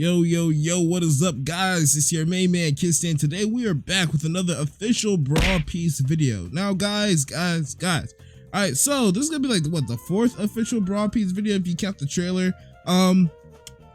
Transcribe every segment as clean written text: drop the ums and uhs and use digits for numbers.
Yo, what is up, guys? It's your main man, KiddStan. Today we are back with another official Brawl piece video. Now, guys. Alright, so this is gonna be like the fourth official Brawl piece video if you count the trailer.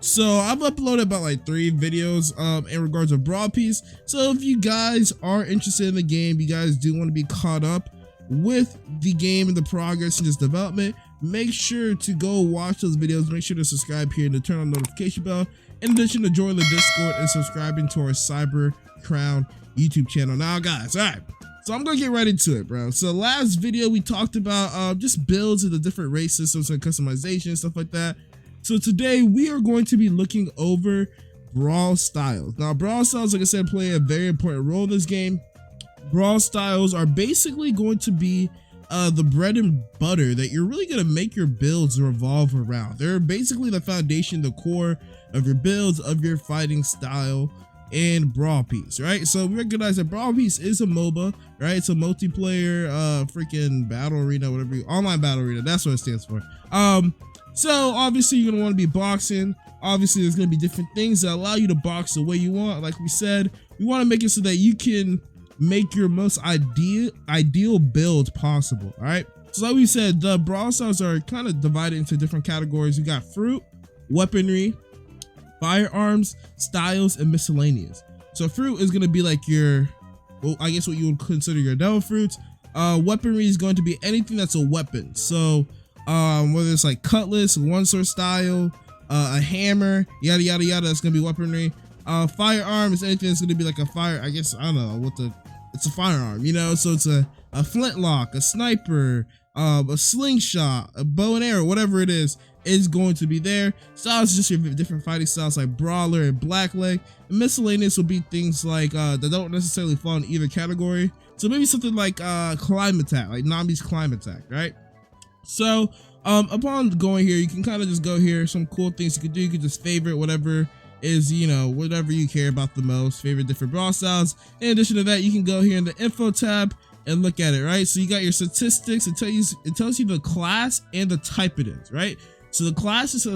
So I've uploaded about like 3 videos in regards to Brawl piece. So if you guys are interested in the game, you guys do want to be caught up with the game and the progress and its development, make sure to go watch those videos. Make sure to subscribe here and to turn on the notification bell. In addition to join the Discord and subscribing to our Cyber Crown YouTube channel. Now, guys, all right, so I'm gonna get right into it, bro. So last video we talked about just builds of the different race systems and customization, stuff like that. So today we are going to be looking over Brawl styles. Now, Brawl styles, like I said, play a very important role in this game. Brawl styles are basically going to be the bread and butter that you're really going to make your builds revolve around. They're basically the foundation, the core of your builds, of your fighting style in Brawl piece, right? So we recognize that Brawl piece is a MOBA, right? It's a multiplayer freaking battle arena, whatever online battle arena, that's what it stands for. So obviously you're gonna want to be boxing. Obviously there's gonna be different things that allow you to box the way you want. Like we said, we want to make it so that you can make your most ideal build possible. All right, so like we said, the Brawl styles are kind of divided into different categories. You got fruit, weaponry, firearms, styles, and miscellaneous. So fruit is going to be like your, well, I guess what you would consider your devil fruits. Weaponry is going to be anything that's a weapon. So whether it's like cutlass, one sword style, a hammer, yada yada yada, that's going to be weaponry. Firearm is anything that's going to be like a fire, I guess, I don't know what it's a firearm, you know, so it's a flintlock, a sniper, a slingshot, a bow and arrow, whatever it is going to be there. Styles is just your different fighting styles like brawler and blackleg. And miscellaneous will be things like that don't necessarily fall in either category. So maybe something like climb attack, like Nami's climb attack, right? So upon going here, you can kind of just go here, some cool things you could do. You could just favorite whatever is, you know, whatever you care about the most, favorite different Brawl styles. In addition to that, you can go here in the info tab and look at it, right? So you got your statistics. It tells you the class and the type it is, right? So the class is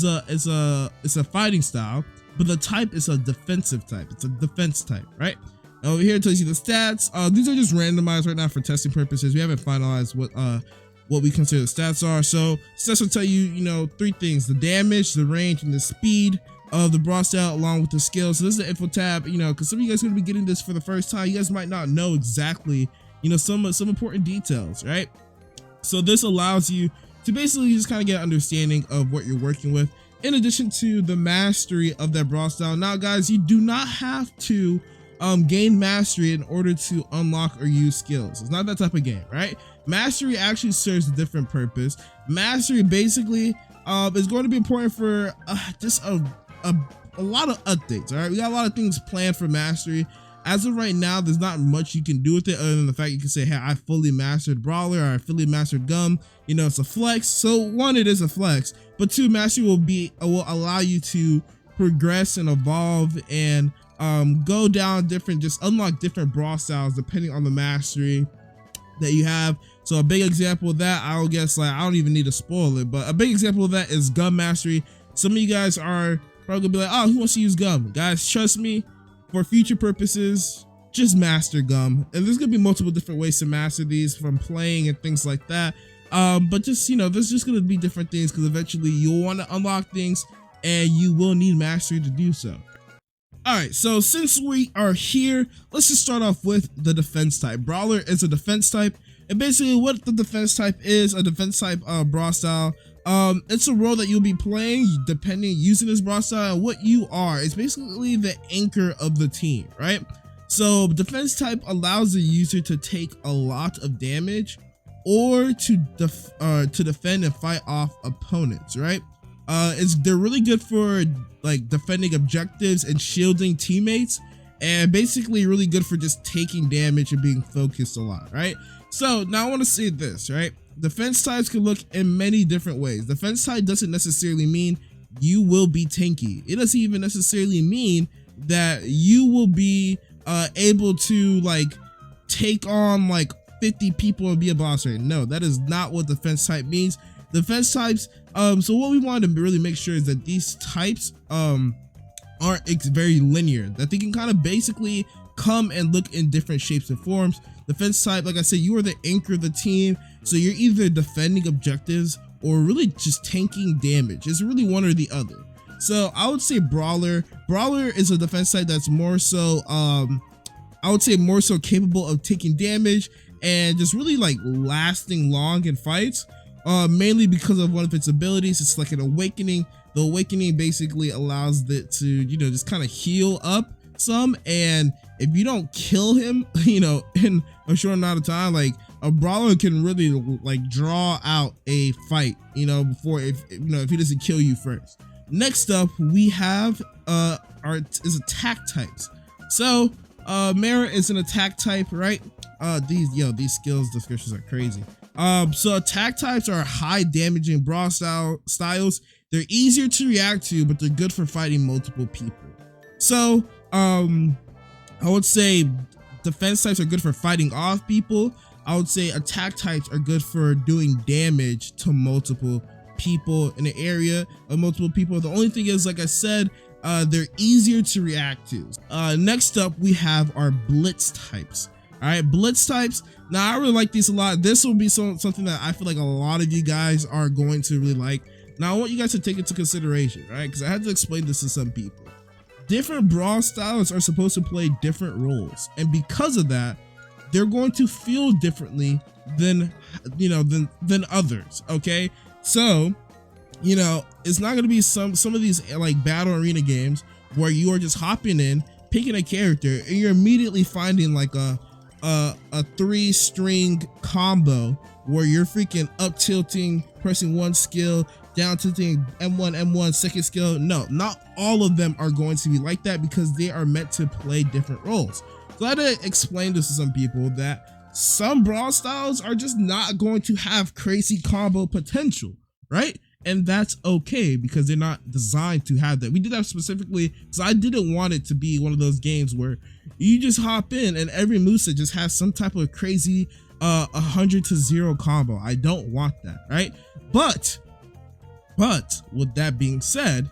a fighting style, but the type is a defensive type. It's a defense type, right? Over here it tells you the stats. These are just randomized right now for testing purposes. We haven't finalized what we consider the stats are. So stats will tell you, you know, 3 things: the damage, the range, and the speed of the Brawl style, along with the skills. So this is the info tab, you know, because some of you guys are going to be getting this for the first time. You guys might not know exactly, you know, some important details, right? So this allows you to basically just kind of get an understanding of what you're working with, in addition to the mastery of that Brawl style. Now, guys, you do not have to gain mastery in order to unlock or use skills. It's not that type of game, right? Mastery actually serves a different purpose. Mastery basically is going to be important for just a lot of updates. All right, we got a lot of things planned for mastery. As of right now, there's not much you can do with it other than the fact you can say, hey, I fully mastered Brawler, or I fully mastered Gum. You know, it's a flex. So 1, it is a flex, but 2, mastery will allow you to progress and evolve and go down different, just unlock different Brawl styles depending on the mastery that you have. So a big example of that, I'll guess, like, I don't even need to spoil it, but a big example of that is Gum mastery. Some of you guys are probably gonna be like, oh, who wants to use Gum? Guys, trust me, for future purposes, just master Gum. And there's gonna be multiple different ways to master these, from playing and things like that. But just, you know, there's just gonna be different things, because eventually you'll want to unlock things and you will need mastery to do so. All right, so since we are here, let's just start off with the defense type. Brawler is a defense type, and basically what the defense type is, a defense type Brawl style, it's a role that you'll be playing depending using this Brawl style. And what you are, it's basically the anchor of the team, right? So defense type allows the user to take a lot of damage or to defend and fight off opponents, right? They're really good for like defending objectives and shielding teammates, and basically really good for just taking damage and being focused a lot, right? So now I want to say this, right? Defense types can look in many different ways. Defense type doesn't necessarily mean you will be tanky. It doesn't even necessarily mean that you will be able to like take on like 50 people and be a boss, right? No, that is not what defense type means. Defense types, so what we wanted to really make sure is that these types aren't very linear, that they can kind of basically come and look in different shapes and forms. Defense type, like I said, you are the anchor of the team, so you're either defending objectives or really just tanking damage. It's really one or the other. So I would say Brawler is a defense type that's more so I would say more so capable of taking damage and just really like lasting long in fights, mainly because of one of its abilities. It's like an awakening. The awakening basically allows it to, you know, just kind of heal up some, and if you don't kill him, you know, in a short amount of time, like a Brawler can really like draw out a fight, you know, before if he doesn't kill you first. Next up, we have is attack types. So Mara is an attack type, right? These skills descriptions are crazy. So attack types are high damaging brawl styles. They're easier to react to, but they're good for fighting multiple people. So I would say defense types are good for fighting off people. I would say attack types are good for doing damage to multiple people in an area of multiple people. The only thing is, like I said, they're easier to react to. Next up, we have our Blitz types. All right, Blitz types. Now, I really like these a lot. This will be something that I feel like a lot of you guys are going to really like. Now, I want you guys to take into consideration, right? Because I had to explain this to some people. Different brawl styles are supposed to play different roles, and because of that, they're going to feel differently than others. Okay, so it's not going to be some of these like battle arena games where you are just hopping in, picking a character, and you're immediately finding like a 3-string combo where you're freaking up tilting, pressing one skill, down tilting, M1, second skill. No, not all of them are going to be like that because they are meant to play different roles. So I had to explain this to some people that some brawl styles are just not going to have crazy combo potential, right? And that's okay because they're not designed to have that. We did that specifically because I didn't want it to be one of those games where you just hop in and every moveset just has some type of crazy 100-0 combo. I don't want that, right? But with that being said,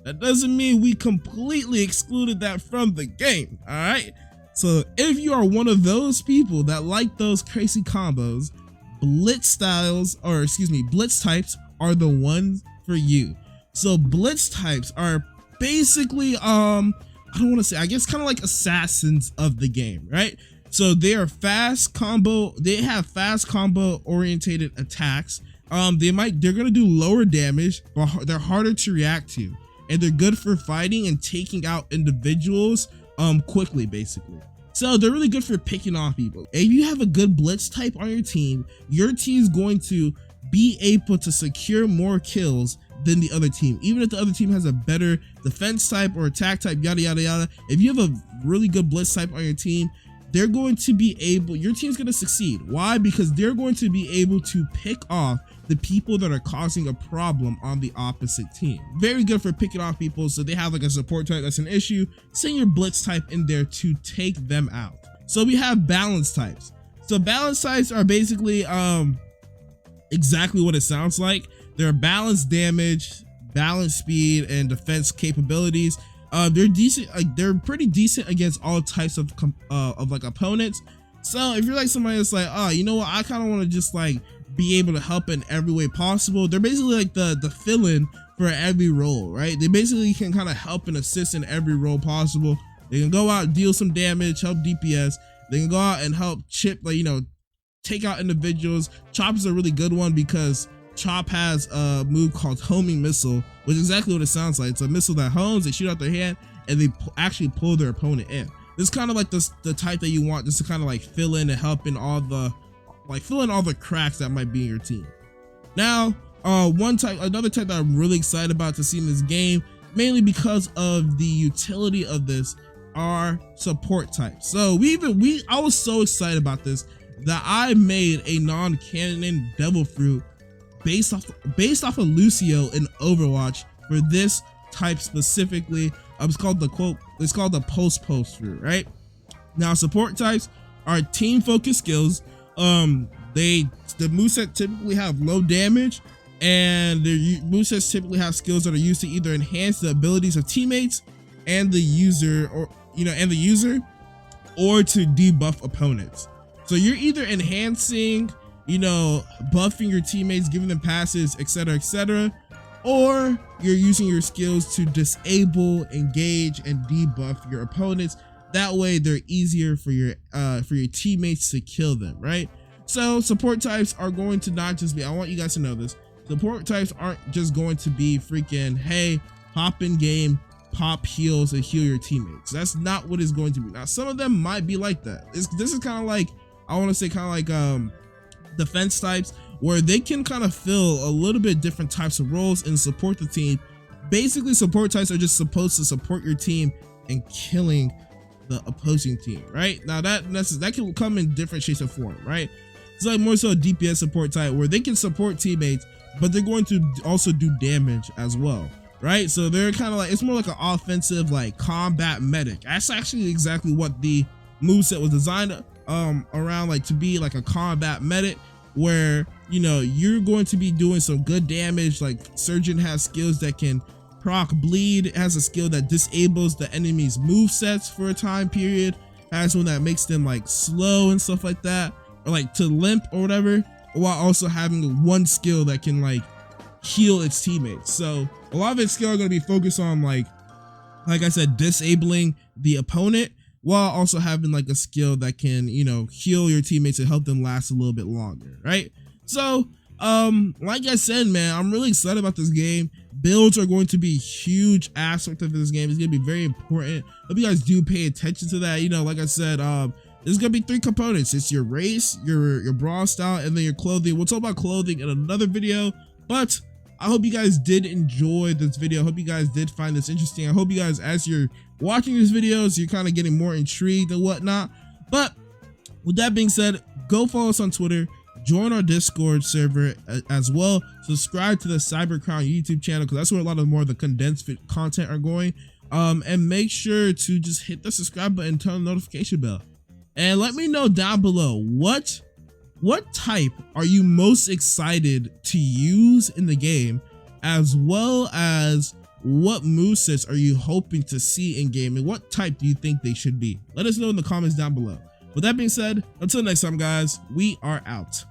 that doesn't mean we completely excluded that from the game, all right? So if you are one of those people that like those crazy combos, Blitz types are the ones for you. So Blitz types are basically I don't want to say, I guess kind of like assassins of the game, right? So they are fast combo, they have fast combo orientated attacks. They're gonna do lower damage, but they're harder to react to, and they're good for fighting and taking out individuals quickly, basically. So they're really good for picking off people. If you have a good Blitz type on your team is going to be able to secure more kills than the other team, even if the other team has a better defense type or attack type, yada yada yada. If you have a really good Blitz type on your team, they're going to be able, your team's going to succeed. Why? Because they're going to be able to pick off the people that are causing a problem on the opposite team. Very good for picking off people. So they have like a support type that's an issue, send your Blitz type in there to take them out. So we have balance types. So balance types are basically exactly what it sounds like. They're balanced damage, balanced speed, and defense capabilities. They're decent, like they're pretty decent against all types of like opponents. So if you're like somebody that's like, oh, you know what, I kind of want to just like be able to help in every way possible, they're basically like the fill-in for every role, right? They basically can kind of help and assist in every role possible. They can go out, deal some damage, help DPS. They can go out and help chip, like, take out individuals. Chop is a really good one because Chop has a move called homing missile, which is exactly what it sounds like. It's a missile that homes, they shoot out their hand, and they actually pull their opponent in. This is kind of like the type that you want just to kind of like fill in and help in all the cracks that might be in your team. Now, another type that I'm really excited about to see in this game, mainly because of the utility of this, are support types. So I was so excited about this that I made a non-canon Devil Fruit based off of Lucio in Overwatch for this type specifically. It's called the post fruit, right? Now, support types are team focused skills. The moveset typically have low damage, and their movesets typically have skills that are used to either enhance the abilities of teammates and the user, or to debuff opponents. So you're either enhancing, buffing your teammates, giving them passes, etc., or you're using your skills to disable, engage, and debuff your opponents. That way they're easier for your teammates to kill them, right? So support types are going to not just be, I want you guys to know this, support types aren't just going to be freaking, hey, hop in game, pop heals and heal your teammates. That's not what it's going to be. Now some of them might be like that. This is kind of like, I want to say kind of like defense types, where they can kind of fill a little bit different types of roles and support the team. Basically, support types are just supposed to support your team and killing the opposing team, right? Now that can come in different shapes and form, right? It's like more so a DPS support type where they can support teammates, but they're going to also do damage as well, right? So they're kind of like, it's more like an offensive, like combat medic. That's actually exactly what the moveset was designed around, like to be like a combat medic, where you're going to be doing some good damage. Like Surgeon has skills that can proc bleed, it has a skill that disables the enemy's movesets for a time period, has one that makes them like slow and stuff like that, or like to limp or whatever, while also having one skill that can like heal its teammates. So a lot of its skill are going to be focused on like I said, disabling the opponent, while also having like a skill that can heal your teammates and help them last a little bit longer, right? So like I said, man, I'm really excited about this game. Builds are going to be a huge aspect of this game. It's going to be very important. Hope you guys do pay attention to that. Like I said, there's going to be 3 components. It's your race, your brawl style, and then your clothing. We'll talk about clothing in another video, but I hope you guys did enjoy this video. I hope you guys did find this interesting. I hope you guys, as you're watching these videos, you're kind of getting more intrigued and whatnot. But with that being said, go follow us on Twitter, join our Discord server as well, subscribe to the Cybercrown YouTube channel, because that's where a lot of more of the condensed content are going, and make sure to just hit the subscribe button and turn the notification bell, and let me know down below what type are you most excited to use in the game, as well as what movesets are you hoping to see in game, and what type do you think they should be. Let us know in the comments down below. With that being said, until next time guys, we are out.